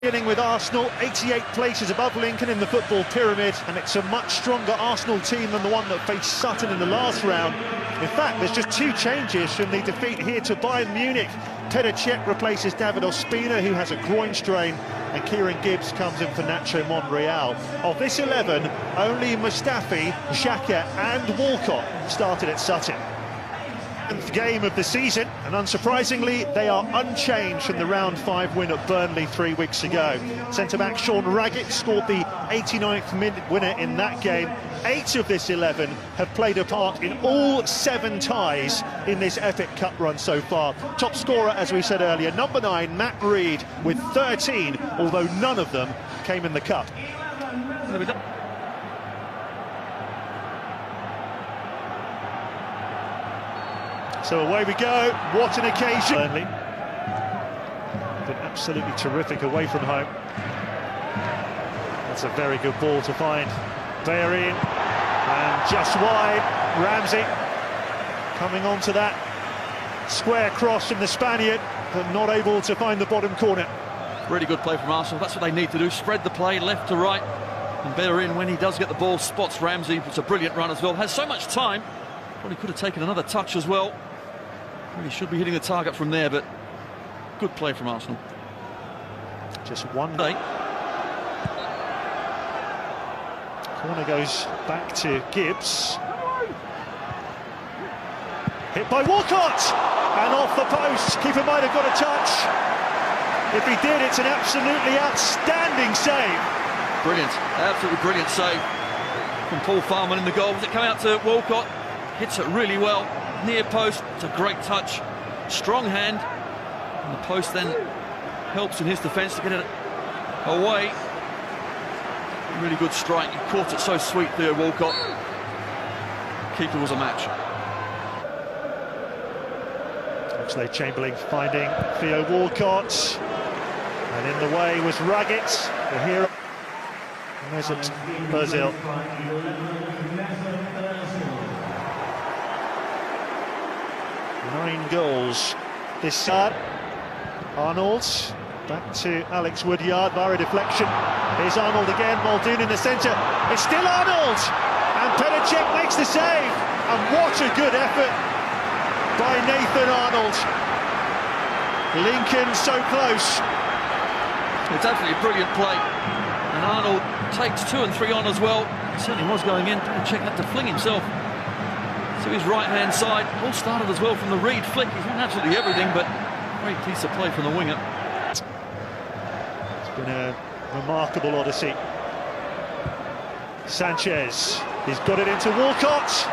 Dealing with Arsenal, 88 places above Lincoln in the football pyramid, and it's a much stronger Arsenal team than the one that faced Sutton in the last round. In fact, there's just 2 changes from the defeat here to Bayern Munich. Petr Cech replaces David Ospina, who has a groin strain, and Kieran Gibbs comes in for Nacho Monreal. Of this 11, only Mustafi, Xhaka and Walcott started at Sutton. 10th game of the season, and unsurprisingly they are unchanged from the round 5 win at Burnley 3 weeks ago. Centre-back Sean Raggett scored the 89th minute winner in that game. 8 of this 11 have played a part in all 7 ties in this epic cup run so far. Top scorer, as we said earlier, number 9 Matt Reed with 13, although none of them came in the cup. So away we go, what an occasion. Burnley, been absolutely terrific away from home. That's a very good ball to find. Bellerin, and just wide, Ramsey coming on to that square cross from the Spaniard, but not able to find the bottom corner. Really good play from Arsenal, that's what they need to do, spread the play left to right. And Bellerin, when he does get the ball, spots Ramsey. It's a brilliant run as well, has so much time, probably could have taken another touch as well. Really should be hitting the target from there, but good play from Arsenal. Just one day. Corner goes back to Gibbs. Hit by Walcott! And off the post. Keeper might have got a touch. If he did, it's an absolutely outstanding save. Brilliant, absolutely brilliant save from Paul Farman in the goal. Does it come out to Walcott? Hits it really well. Near post, it's a great touch, strong hand, and the post then helps in his defence to get it away. Really good strike, he caught it so sweet there, Walcott. Keeper was a match. Oxlade-Chamberlain finding Theo Walcott, and in the way was Raggett, the hero. Mesut Ozil. 9 goals this side. Arnold back to Alex Woodyard via a deflection. Here's Arnold again, Muldoon in the centre. It's still Arnold, and Petr Cech makes the save. And what a good effort by Nathan Arnold. Lincoln so close. It's absolutely a brilliant play, and Arnold takes 2 and 3 on as well. He certainly was going in. Petr Cech had to fling himself to his right-hand side. All started as well from the Reed flick. He's done absolutely everything, but great piece of play from the winger. It's been a remarkable odyssey. Sanchez, he's got it into Walcott.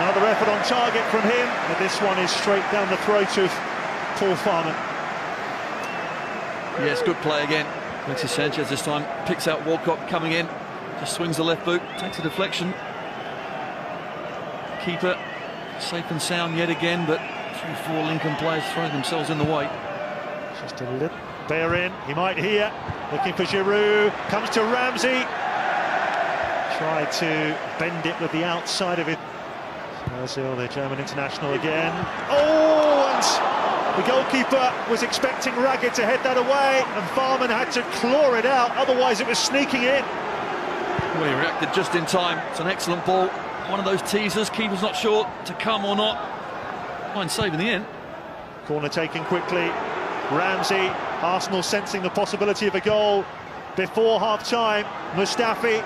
Another effort on target from him, but this one is straight down the throat of Paul Farman. Yes, good play again. Alexis Sanchez this time picks out Walcott coming in, just swings the left boot, takes a deflection. Keeper safe and sound yet again, but 3-4 Lincoln players throwing themselves in the way. Just a little Bellerin, he might hear, looking for Giroud, comes to Ramsey. Tried to bend it with the outside of it. Ozil, the German international again. Oh, and the goalkeeper was expecting Raggett to head that away, and Farman had to claw it out, otherwise it was sneaking in. Well, he reacted just in time. It's an excellent ball. One of those teasers, keeper's not sure to come or not. Fine save in the end. Corner taken quickly. Ramsey, Arsenal sensing the possibility of a goal before half-time. Mustafi.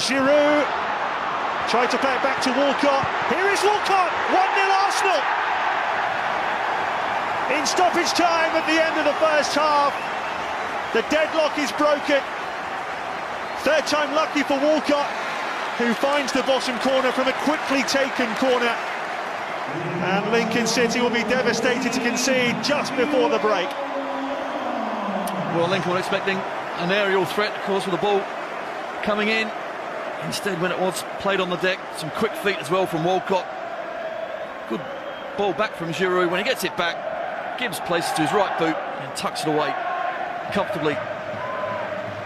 Giroud tried to play it back to Walcott. Here is Walcott, 1-0 Arsenal. In stoppage time at the end of the first half. The deadlock is broken. Third time lucky for Walcott, who finds the bottom corner from a quickly taken corner. And Lincoln City will be devastated to concede just before the break. Well, Lincoln were expecting an aerial threat, of course, with the ball coming in. Instead, when it was played on the deck, some quick feet as well from Walcott. Good ball back from Giroud. When he gets it back, Gibbs places to his right boot and tucks it away comfortably.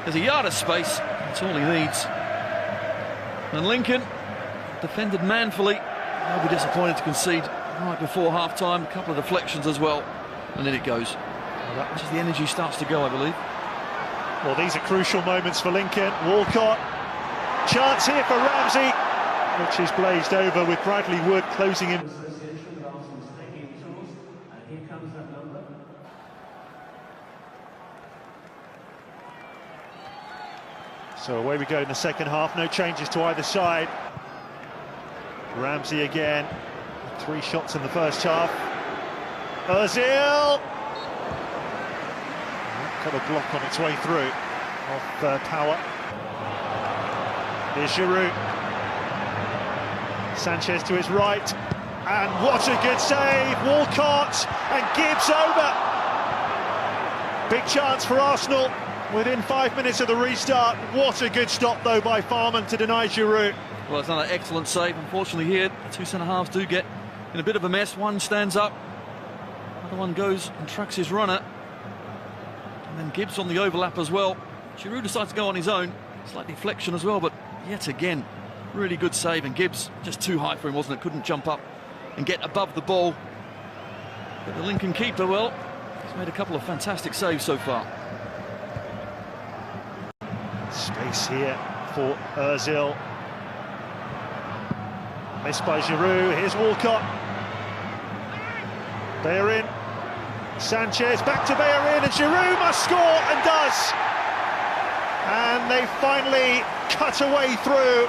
There's a yard of space. That's all he needs. And Lincoln defended manfully. They'll be disappointed to concede right before half-time. A couple of deflections as well. And then it goes. Just as the energy starts to go, I believe. Well, these are crucial moments for Lincoln. Walcott, chance here for Ramsey, which is blazed over with Bradley Wood closing in. So away we go in the second half, no changes to either side. Ramsey again, 3 shots in the first half. Ozil! Got a block on its way through off Power. Here's Giroud. Sanchez to his right, and what a good save! Walcott and Gibbs over. Big chance for Arsenal within 5 minutes of the restart. What a good stop though by Farman to deny Giroud. Well, it's another excellent save. Unfortunately here, the 2 centre-halves do get in a bit of a mess. One stands up, the other one goes and tracks his runner. And then Gibbs on the overlap as well. Giroud decides to go on his own. Slight deflection as well, but yet again, really good save. And Gibbs just too high for him, wasn't it? Couldn't jump up and get above the ball. But the Lincoln keeper, well, he's made a couple of fantastic saves so far. Space here for Ozil. Missed by Giroud. Here's Walcott. Bellerin. Sanchez back to Bellerin, and Giroud must score, and does. And they finally cut away through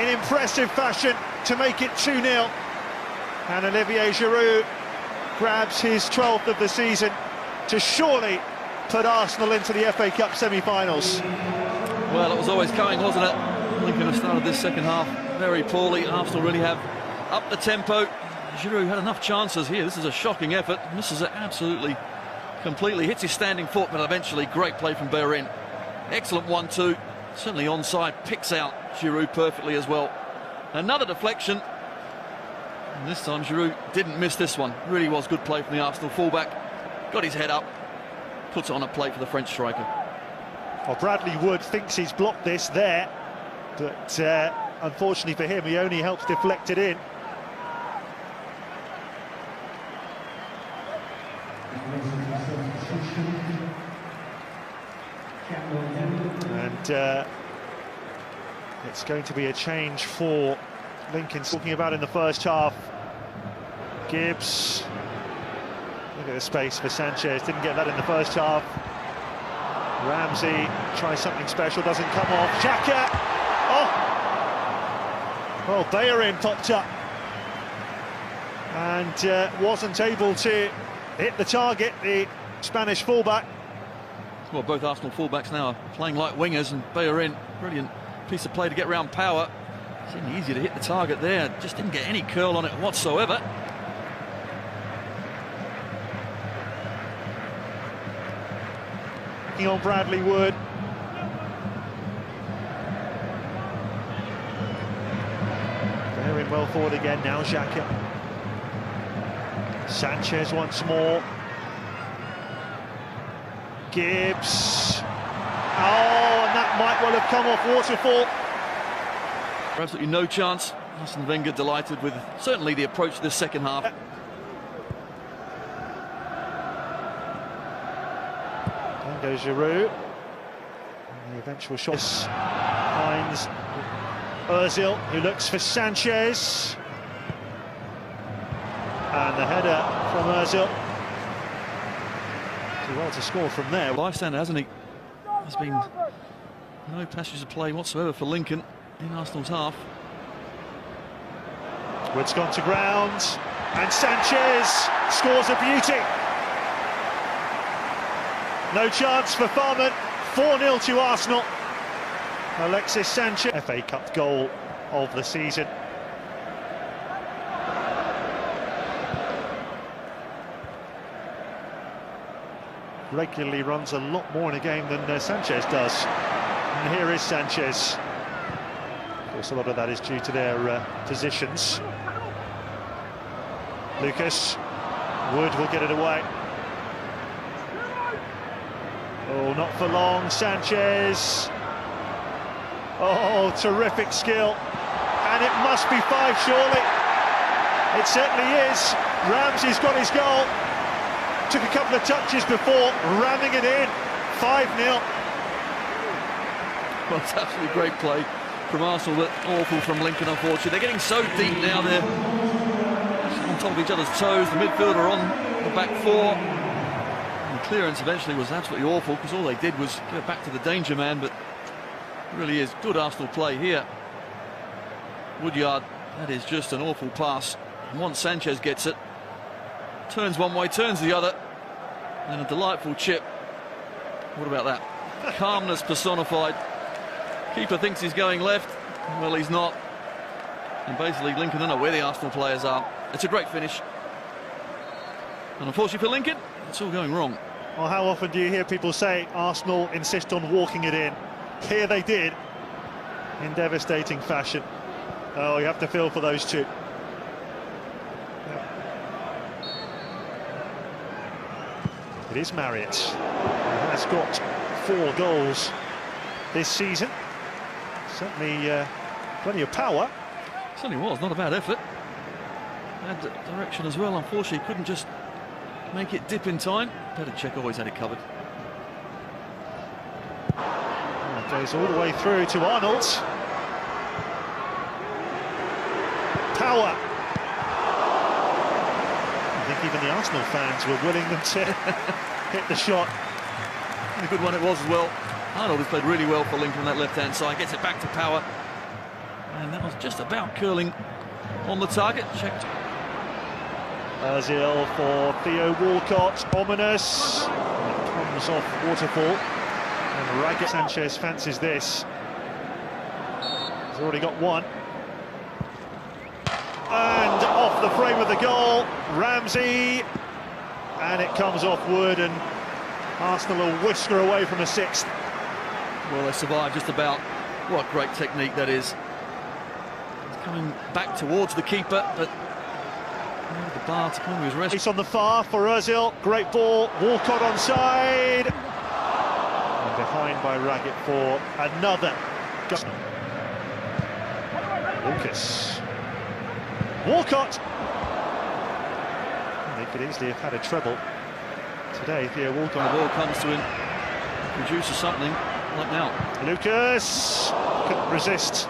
in impressive fashion to make it 2-0. And Olivier Giroud grabs his 12th of the season to surely put Arsenal into the FA Cup semi-finals. Well, it was always coming, wasn't it? Lincoln have started this second half very poorly. Arsenal really have upped the tempo. Giroud had enough chances here. This is a shocking effort. Misses it absolutely, completely. Hits his standing foot, but eventually great play from Bellerin. Excellent 1-2. Certainly onside. Picks out Giroud perfectly as well. Another deflection. And this time Giroud didn't miss this one. Really was good play from the Arsenal fullback. Got his head up. Puts it on a plate for the French striker. Well, Bradley Wood thinks he's blocked this there, but unfortunately for him, he only helps deflect it in. And it's going to be a change for Lincoln. Talking about in the first half, Gibbs. Look at the space for Sanchez. Didn't get that in the first half. Ramsey tries something special, doesn't come off. Xhaka! Oh! Well, Bellerin popped up and wasn't able to hit the target, the Spanish fullback. Well, both Arsenal fullbacks now are playing like wingers, and Bellerin, brilliant piece of play to get around Power. It's easy to hit the target there, just didn't get any curl on it whatsoever. On Bradley Wood. Bellerin well forward again, now Xhaka. Sanchez once more. Gibbs. Oh, and that might well have come off Waterfall. Absolutely no chance. Arsene Wenger delighted with certainly the approach to this second half. Then goes Giroud. And the eventual shot finds Ozil, who looks for Sanchez. And the header from Ozil. Too well to score from there. Bystander, hasn't he? There's been no passages of play whatsoever for Lincoln in Arsenal's half. Wood's gone to ground, and Sanchez scores a beauty. No chance for Farman. 4-0 to Arsenal. Alexis Sanchez, FA Cup goal of the season. Regularly runs a lot more in a game than Sanchez does. And here is Sanchez. Of course, a lot of that is due to their positions. Lucas. Wood will get it away. Oh, not for long, Sanchez. Oh, terrific skill. And it must be 5, surely. It certainly is. Ramsey's got his goal. took a couple of touches before ramming it in. 5-0. Well, it's absolutely great play from Arsenal, but awful from Lincoln, unfortunately. They're getting so deep now, they're on top of each other's toes. The midfielder on the back four. And the clearance eventually was absolutely awful, because all they did was go back to the danger man, but it really is good Arsenal play here. Woodyard, that is just an awful pass. And once Sanchez gets it, turns one way, turns the other, and a delightful chip. What about that? Calmness personified. Keeper thinks he's going left. Well, he's not. And basically, Lincoln don't know where the Arsenal players are. It's a great finish. And unfortunately for Lincoln, it's all going wrong. Well, how often do you hear people say Arsenal insist on walking it in? Here they did, in devastating fashion. Oh, you have to feel for those two. It is Marriott, who has got 4 goals this season. Certainly plenty of power. Certainly was, not a bad effort. Bad direction as well, unfortunately, couldn't just make it dip in time. Petr always had it covered. It goes all the way through to Arnold. Power. I think even the Arsenal fans were willing them to hit the shot. And a good one it was as well. Arnold has played really well for Lincoln on that left-hand side, gets it back to Power. And that was just about curling on the target. Checked. Ozil for Theo Walcott, ominous. It comes off Waterfall. And Raggett Sanchez fancies this. He's already got one. And off the frame of the goal, Ramsey. And it comes off Wood, and Arsenal will whisker away from a 6th. Well, they survived just about. What great technique that is. It's coming back towards the keeper, but the bar to come to his rescue. It's on the far for Ozil. Great ball. Walcott onside. And behind by Raggett for another. Lucas. Walcott. They could easily have had a treble today. Theo Walcott. The ball comes to him, produces something like now. Lucas couldn't resist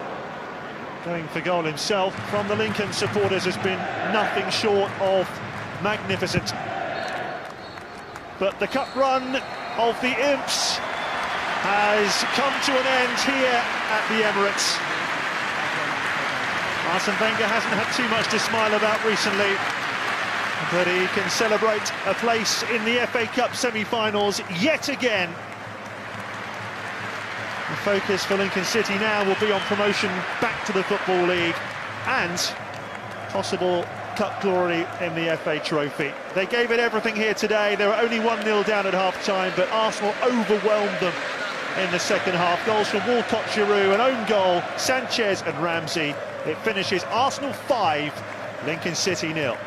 going for goal himself. From the Lincoln supporters has been nothing short of magnificent. But the cup run of the Imps has come to an end here at the Emirates. Arsene Wenger hasn't had too much to smile about recently, but he can celebrate a place in the FA Cup semi-finals yet again. The focus for Lincoln City now will be on promotion back to the Football League and possible cup glory in the FA Trophy. They gave it everything here today. They were only 1-0 down at half-time, but Arsenal overwhelmed them in the second half. Goals from Walcott, Giroud, an own goal, Sanchez and Ramsey. It finishes Arsenal 5, Lincoln City 0.